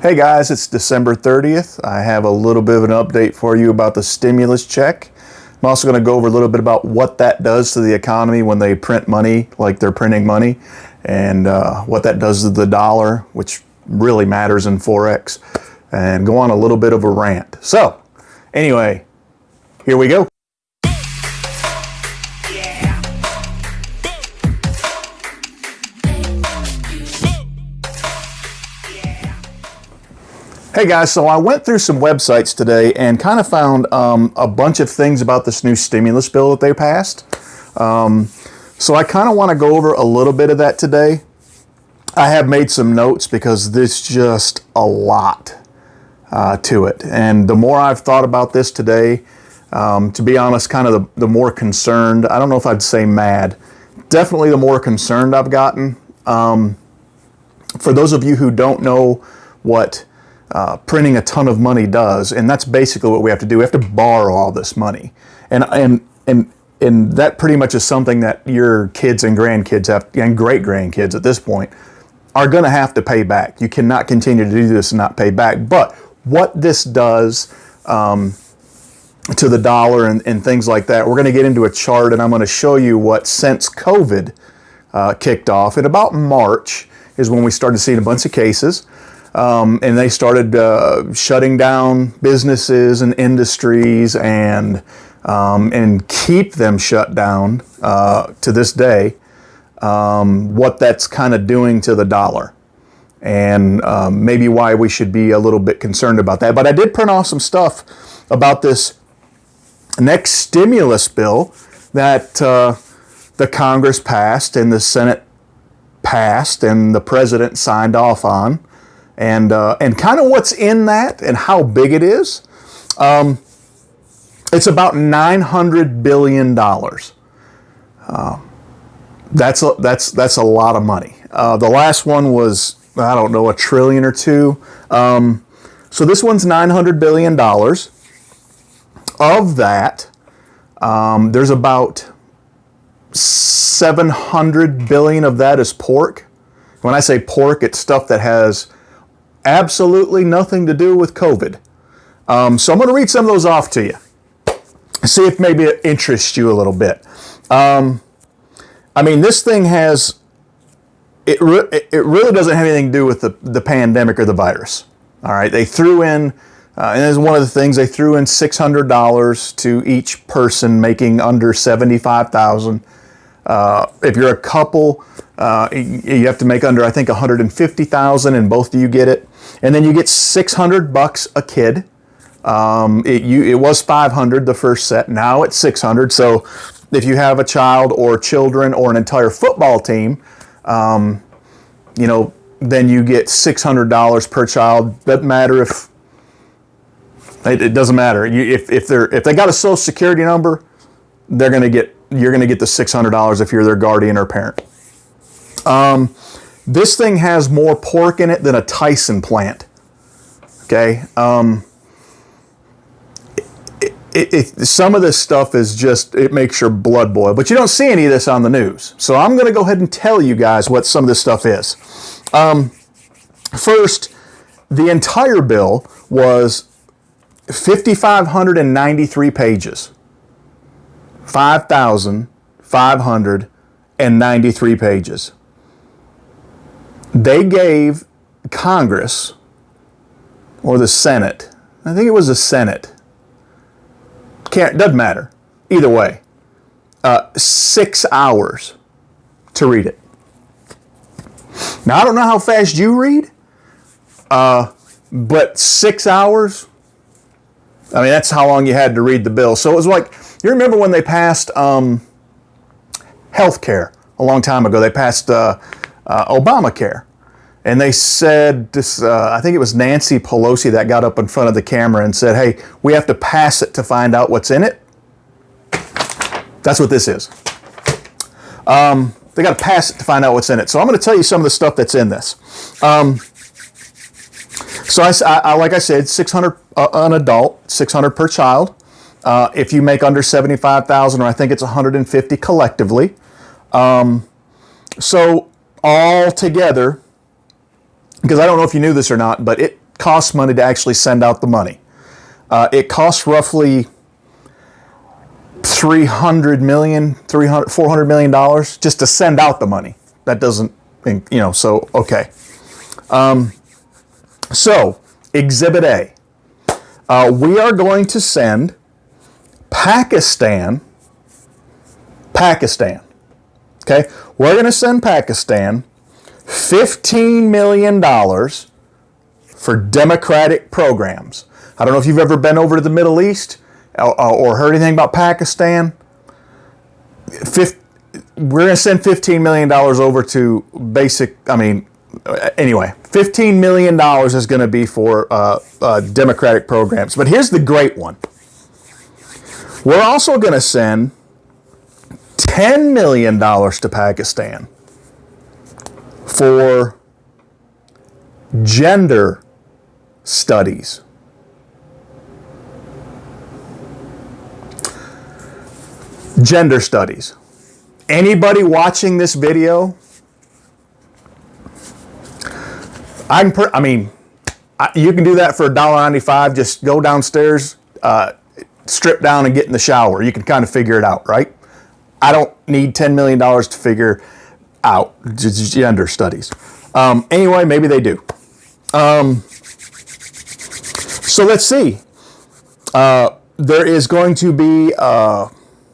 Hey guys, it's December 30th. I have a little bit of an update for you about the stimulus check. I'm also going to go over a little bit about what that does to the economy when they print money, like they're printing money, and what that does to the dollar, which really matters in Forex, and go on a little bit of a rant. So, anyway, here we go. Hey guys, so I went through some websites today and kind of found a bunch of things about this new stimulus bill that they passed. So I kind of want to go over a little bit of that today. I have made some notes because there's just a lot to it. And the more I've thought about this today, to be honest, kind of the more concerned, I don't know if I'd say mad, definitely the more concerned I've gotten. For those of you who don't know what printing a ton of money does, and that's basically what we have to do. We have to borrow all this money, and that pretty much is something that your kids and grandkids and great grandkids at this point are going to have to pay back. You cannot continue to do this and not pay back. But what this does to the dollar and things like that, we're going to get into a chart, and I'm going to show you what since COVID kicked off in about March is when we started seeing a bunch of cases. And they started shutting down businesses and industries and keep them shut down to this day. What that's kind of doing to the dollar, and maybe why we should be a little bit concerned about that. But I did print off some stuff about this next stimulus bill that the Congress passed and the Senate passed and the President signed off on. And kind of what's in that and how big it is. It's about $900 billion. That's a lot of money. The last one was, I don't know, $1 trillion or $2 trillion. So this one's $900 billion. Of that, there's about $700 billion of that is pork. When I say pork, it's stuff that has absolutely nothing to do with COVID. So I'm going to read some of those off to you. See if maybe it interests you a little bit. I mean, this thing has, it really doesn't have anything to do with the pandemic or the virus. All right, they threw in, and this is one of the things, they threw in $600 to each person making under $75,000. If you're a couple, you have to make under, I think, $150,000, and both of you get it. And then you get $600 a kid. It was $500 the first set. Now it's $600. So if you have a child or children or an entire football team, then you get $600 per child. Doesn't matter if it doesn't matter if they got a Social Security number, you're going to get the $600 if you're their guardian or parent. This thing has more pork in it than a Tyson plant. Okay. Some of this stuff is just, it makes your blood boil, but you don't see any of this on the news. So I'm going to go ahead and tell you guys what some of this stuff is. First, the entire bill was 5,593 pages. 5,593 pages. They gave Congress, or the Senate, I think it was the Senate, doesn't matter, either way, 6 hours to read it. Now, I don't know how fast you read, but 6 hours, I mean, that's how long you had to read the bill. So it was like, you remember when they passed health care a long time ago? They passed Obamacare. And they said, this, I think it was Nancy Pelosi that got up in front of the camera and said, hey, we have to pass it to find out what's in it. That's what this is. They got to pass it to find out what's in it. So I'm going to tell you some of the stuff that's in this. So I like I said, $600 an adult, $600 per child. If you make under $75,000, or I think it's $150 collectively. So all together, because I don't know if you knew this or not, but costs money to actually send out the money. It costs roughly $400 million just to send out the money. That doesn't, so, okay. So, Exhibit A. We are going to send Pakistan, okay? We're going to send Pakistan $15 million for democratic programs. I don't know if you've ever been over to the Middle East or heard anything about Pakistan. We're going to send $15 million over to anyway, $15 million is going to be for democratic programs. But here's the great one. We're also going to send $10 million to Pakistan for gender studies. Gender studies. Anybody watching this video, you can do that for $1.95. Just go downstairs, strip down and get in the shower. You can kind of figure it out, right? I don't need $10 million to figure out gender studies. Anyway, maybe they do. So let's see. There is going to be,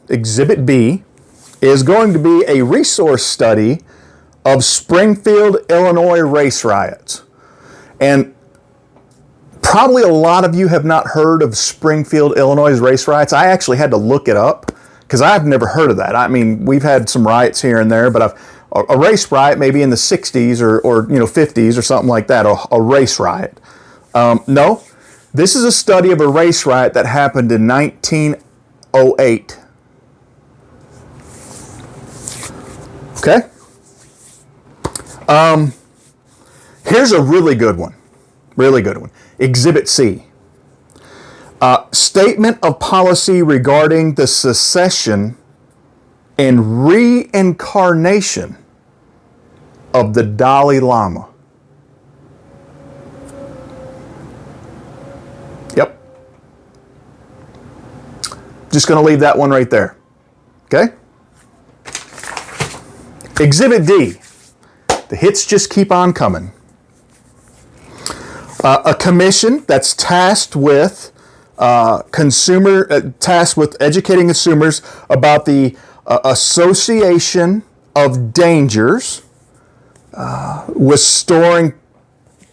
Exhibit B is going to be a resource study of Springfield, Illinois race riots. And probably a lot of you have not heard of Springfield, Illinois race riots. I actually had to look it up because I've never heard of that. I mean, we've had some riots here and there, but a race riot maybe in the 60s or 50s or something like that, a race riot. No, this is a study of a race riot that happened in 1908. Okay? Here's a really good one. Really good one. Exhibit C. Statement of policy regarding the secession and reincarnation of the Dalai Lama. Yep. Just going to leave that one right there. Okay? Exhibit D. The hits just keep on coming. A commission that's tasked with educating consumers about the association of dangers with storing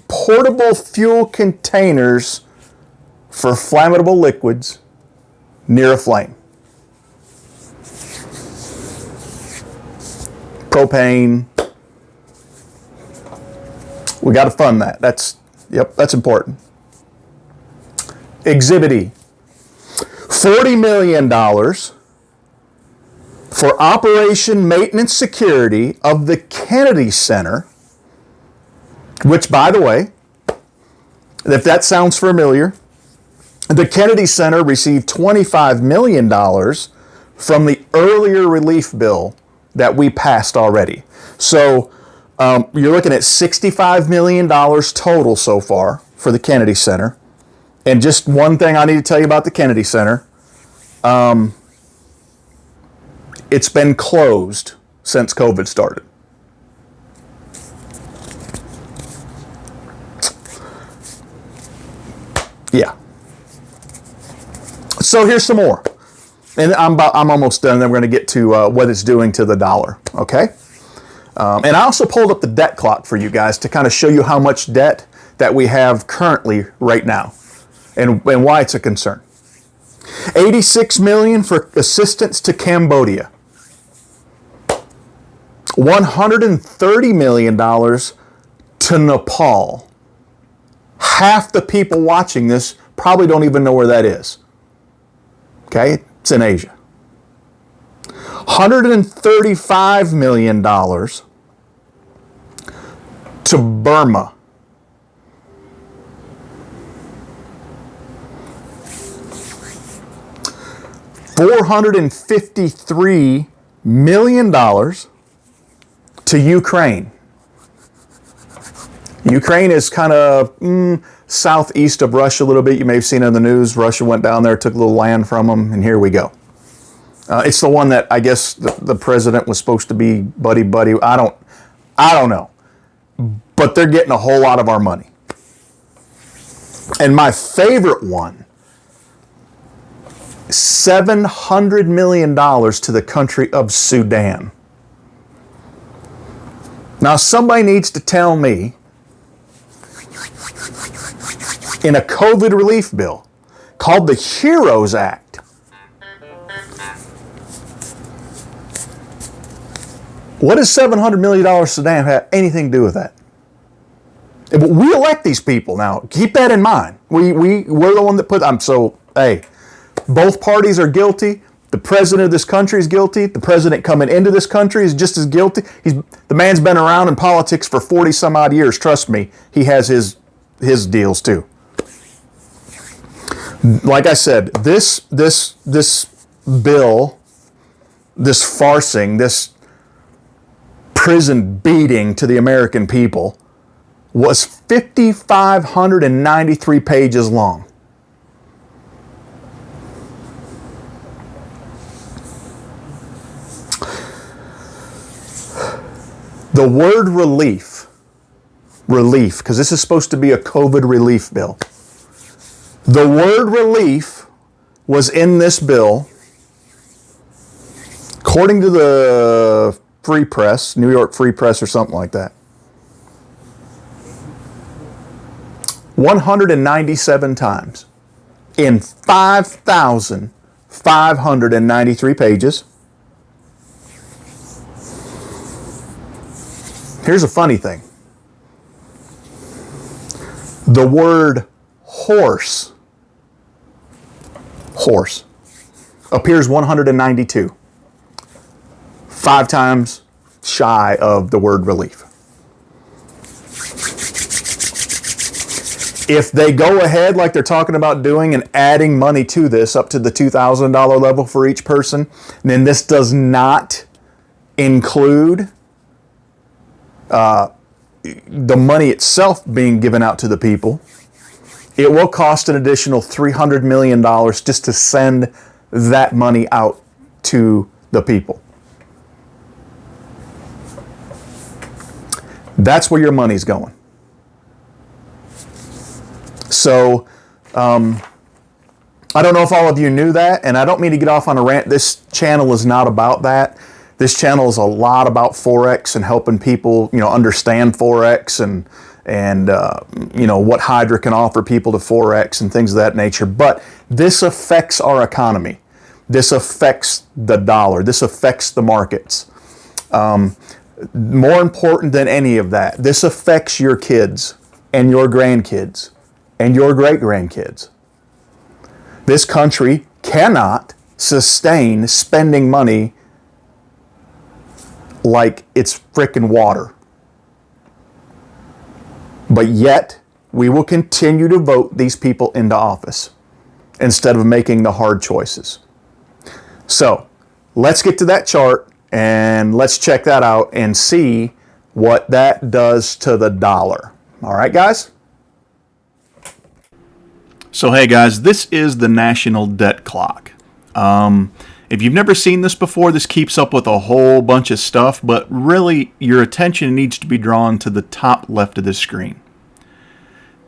portable fuel containers for flammable liquids near a flame. Propane. We got to fund that. That's important. Exhibit E. $40 million for operation maintenance security of the Kennedy Center, which, by the way, if that sounds familiar, the Kennedy Center received $25 million from the earlier relief bill that we passed already. So you're looking at $65 million total so far for the Kennedy Center. And just one thing I need to tell you about the Kennedy Center. It's been closed since COVID started. Yeah. So here's some more. And I'm almost done. Then we're going to get to what it's doing to the dollar. Okay? And I also pulled up the debt clock for you guys to kind of show you how much debt that we have currently right now and why it's a concern. $86 million for assistance to Cambodia. $130 million to Nepal. Half the people watching this probably don't even know where that is. Okay? It's in Asia. $135 million to Burma. $453 million to Ukraine. Ukraine is kind of southeast of Russia a little bit. You may have seen it in the news. Russia went down there, took a little land from them, and here we go. It's the one that I guess the president was supposed to be buddy. I don't know. But they're getting a whole lot of our money. And my favorite one, $700 million to the country of Sudan. Now somebody needs to tell me, in a COVID relief bill called the HEROES Act, what does $700 million Sudan have anything to do with that? We elect these people now. Keep that in mind. We're the one that put them. So, hey, both parties are guilty. The president of this country is guilty. The president coming into this country is just as guilty. The man's been around in politics for 40 some odd years. Trust me, he has his deals too. Like I said, this bill, this farcing, this prison beating to the American people was 5,593 pages long. The word relief, because this is supposed to be a COVID relief bill. The word relief was in this bill, according to the Free Press, New York Free Press or something like that, 197 times in 5,593 pages. Here's a funny thing. The word horse appears 192. 5 times shy of the word relief. If they go ahead like they're talking about doing and adding money to this up to the $2,000 level for each person, then this does not include the money itself being given out to the people. It will cost an additional $300 million just to send that money out to the people. That's where your money's going. So, I don't know if all of you knew that, and I don't mean to get off on a rant. This channel is not about that. This channel is a lot about Forex and helping people, understand Forex and what HYDRA can offer people to Forex and things of that nature. But this affects our economy. This affects the dollar. This affects the markets. More important than any of that, this affects your kids and your grandkids and your great-grandkids. This country cannot sustain spending money like it's frickin' water. But yet, we will continue to vote these people into office instead of making the hard choices. So, let's get to that chart and let's check that out and see what that does to the dollar. All right, guys? So, hey, guys, this is the national debt clock. If you've never seen this before, this keeps up with a whole bunch of stuff, but really your attention needs to be drawn to the top left of the screen.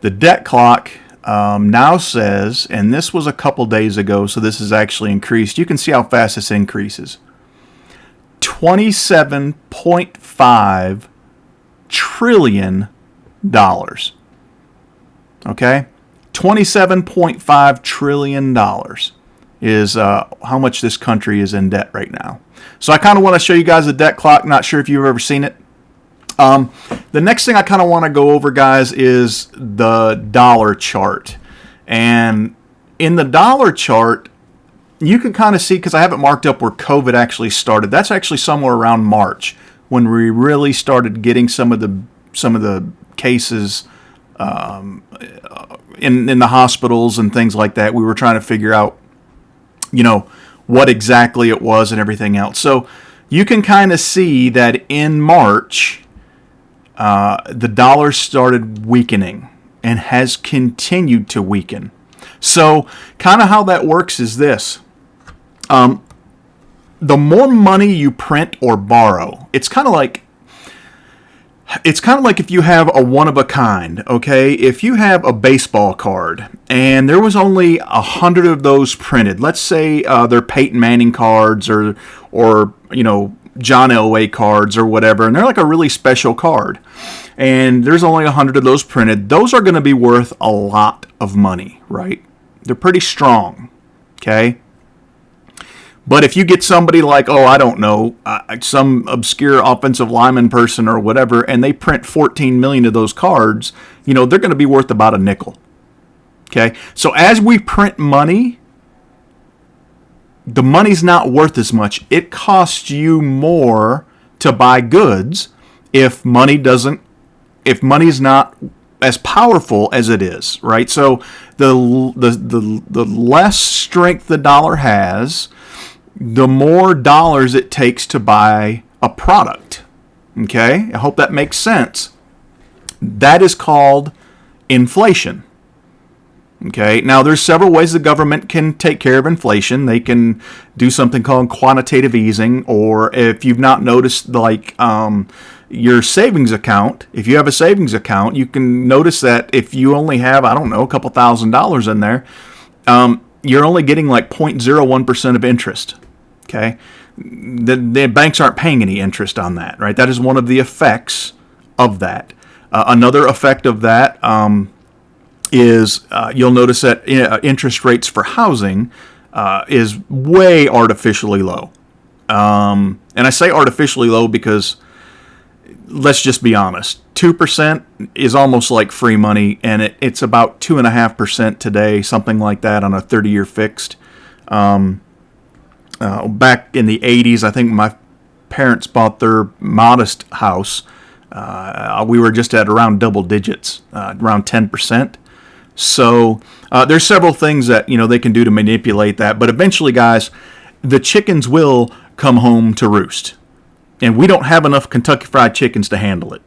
The debt clock now says, and this was a couple days ago, so this has actually increased. You can see how fast this increases. $27.5 trillion. Okay? $27.5 trillion is how much this country is in debt right now. So I kind of want to show you guys the debt clock. Not sure if you've ever seen it. The next thing I kind of want to go over, guys, is the dollar chart. And in the dollar chart, you can kind of see, because I have it marked up where COVID actually started. That's actually somewhere around March when we really started getting some of the cases in the hospitals and things like that. We were trying to figure out, what exactly it was and everything else. So you can kind of see that in March, the dollar started weakening. and has continued to weaken. So kind of how that works is this. The more money you print or borrow, it's kind of like if you have a one of a kind, okay? If you have a baseball card and there was only 100 of those printed, let's say they're Peyton Manning cards or John Elway cards or whatever, and they're like a really special card, and there's only 100 of those printed, those are going to be worth a lot of money, right? They're pretty strong, okay? But if you get somebody like, I don't know, some obscure offensive lineman person or whatever, and they print 14 million of those cards, they're going to be worth about a nickel. Okay? So as we print money, the money's not worth as much. It costs you more to buy goods if money's not as powerful as it is, right? So the less strength the dollar has, the more dollars it takes to buy a product. Okay? I hope that makes sense. That is called inflation. Okay? Now, there's several ways the government can take care of inflation. They can do something called quantitative easing, or if you've not noticed, your savings account, if you have a savings account, you can notice that if you only have, a couple $1,000s in there, you're only getting like 0.01% of interest. Okay, the banks aren't paying any interest on that, right? That is one of the effects of that. Another effect of that is you'll notice that interest rates for housing is way artificially low. And I say artificially low because, let's just be honest, 2% is almost like free money, and it's about 2.5% today, something like that, on a 30-year fixed. Back in the 80s, I think my parents bought their modest house. We were just at around double digits, around 10%. So there's several things that they can do to manipulate that. But eventually, guys, the chickens will come home to roost. And we don't have enough Kentucky Fried Chickens to handle it.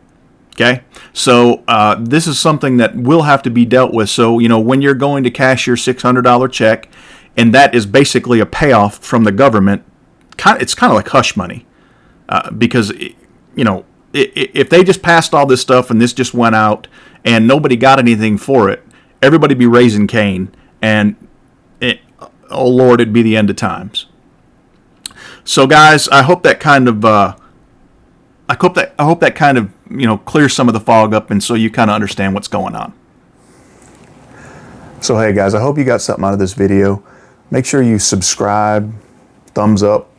Okay? So this is something that will have to be dealt with. So, when you're going to cash your $600 check, and that is basically a payoff from the government, it's kind of like hush money. Because, if they just passed all this stuff and this just went out and nobody got anything for it, everybody be raising Cain, and oh Lord, it'd be the end of times. So, guys, I hope that kind of clears some of the fog up, and so you kind of understand what's going on. So, hey guys, I hope you got something out of this video. Make sure you subscribe, thumbs up,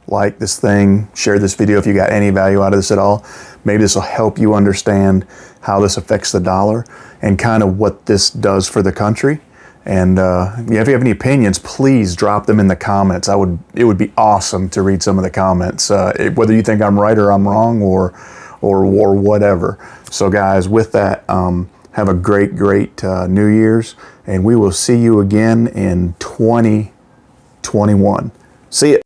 like this thing, share this video if you got any value out of this at all. Maybe this will help you understand how this affects the dollar and kind of what this does for the country. And if you have any opinions, please drop them in the comments. It would be awesome to read some of the comments, whether you think I'm right or I'm wrong or whatever. So guys, with that, have a great New Year's, and we will see you again in 2021. See ya.